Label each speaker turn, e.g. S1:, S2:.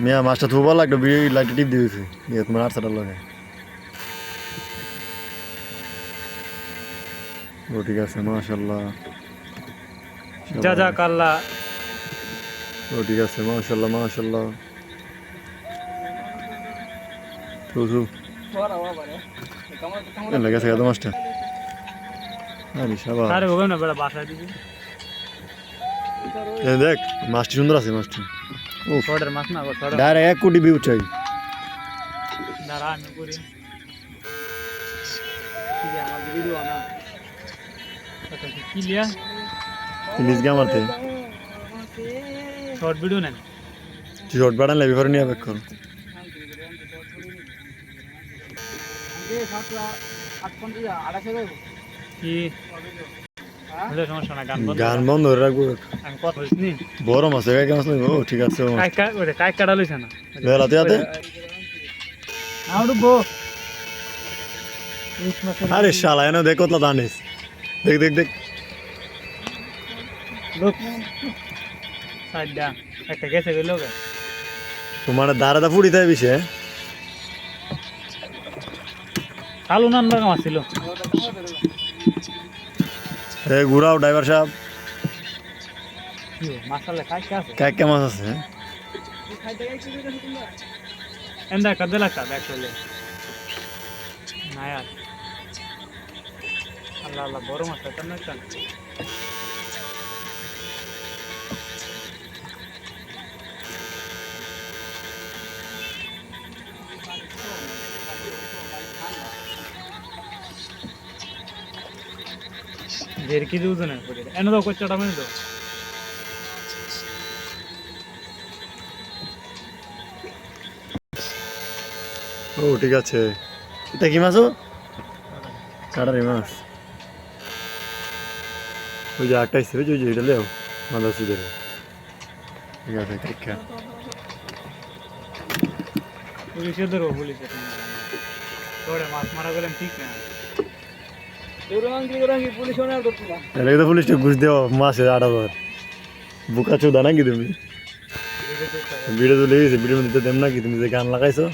S1: মিয়া মাছটা থুবা লাগলো বিড়ি লাইটে টিপ দিয়েছে ইয়ে তোমার আটসাটার লাগে ও ঠিক আছে মাশাল্লাহ
S2: জাযাকাল্লাহ
S1: ও ঠিক আছে মাশাল্লাহ মাশাল্লাহ তুই লাগে আছে তো মাছটা আরে শাবাশ
S2: আরে ওগো না বড় বাসা দিবি
S1: দেখ মাছটি সুন্দর আছে মাছটি ও
S2: ছোটর মাছ না ছোট
S1: ডাইরেক্ট 1 কোটি ভিউ চাই
S2: দাঁড়া আমি করি কি আমার ভিডিও না এটা কি লিয়া
S1: প্লিজ গে মারতে
S2: শর্ট ভিডিও নেন
S1: শর্ট বাড়ান লাগবে ফর নিয়ে ব্যাক কর
S2: কি হলো সমস্যা না
S1: গান বন্ধ করে রাখবো
S2: আমি কথা বলছি
S1: বড় মাছ একা মাছ নেই ও ঠিক আছে
S2: কাই কাটা লইছে না
S1: বেলাতে আতে
S2: আউডবো
S1: আরে শালা এনে দেখ কতলা দানিস দেখ দেখ দেখ
S2: লোক সাইডা একটা গেছে গেলো গে
S1: তোমার দাঁড়াটা ফুড়ি তাই বিশে
S2: কালু নাম লাগা মাছ ছিল
S1: এ ঘুরাও ড্রাইভার সাহেব
S2: মাছালে কাই আছে
S1: কাইকা মাছ আছে
S2: এন্ডা কদলা কা ব্যাক চলে না यार আল্লাহ আল্লাহ বড় মাছ এটা না কেন দেড় কেজি ওজনের পড়ে এনে দাও কচ্চাটা মেনে দাও
S1: ও ঠিক আছে এটা কি মাছ ও কাটারি মাছ ওই যে আটটা হিসেবে ওই যে এটা লেও মাদা সুদের ঠিক আছে কাইকা
S2: পুলিশে ধরো পুলিশে তোরে মাছ মারা গেলেন ঠিক না
S1: এলাকা তো পুলিশটা ঘুষ দেওয়া মাসে 8,000 বুকা চোদা নাকি তুমি ভিডিও তুলে গেছে ভিডিওর মধ্যে দেম নাকি তুমি যে গান লাগাইছো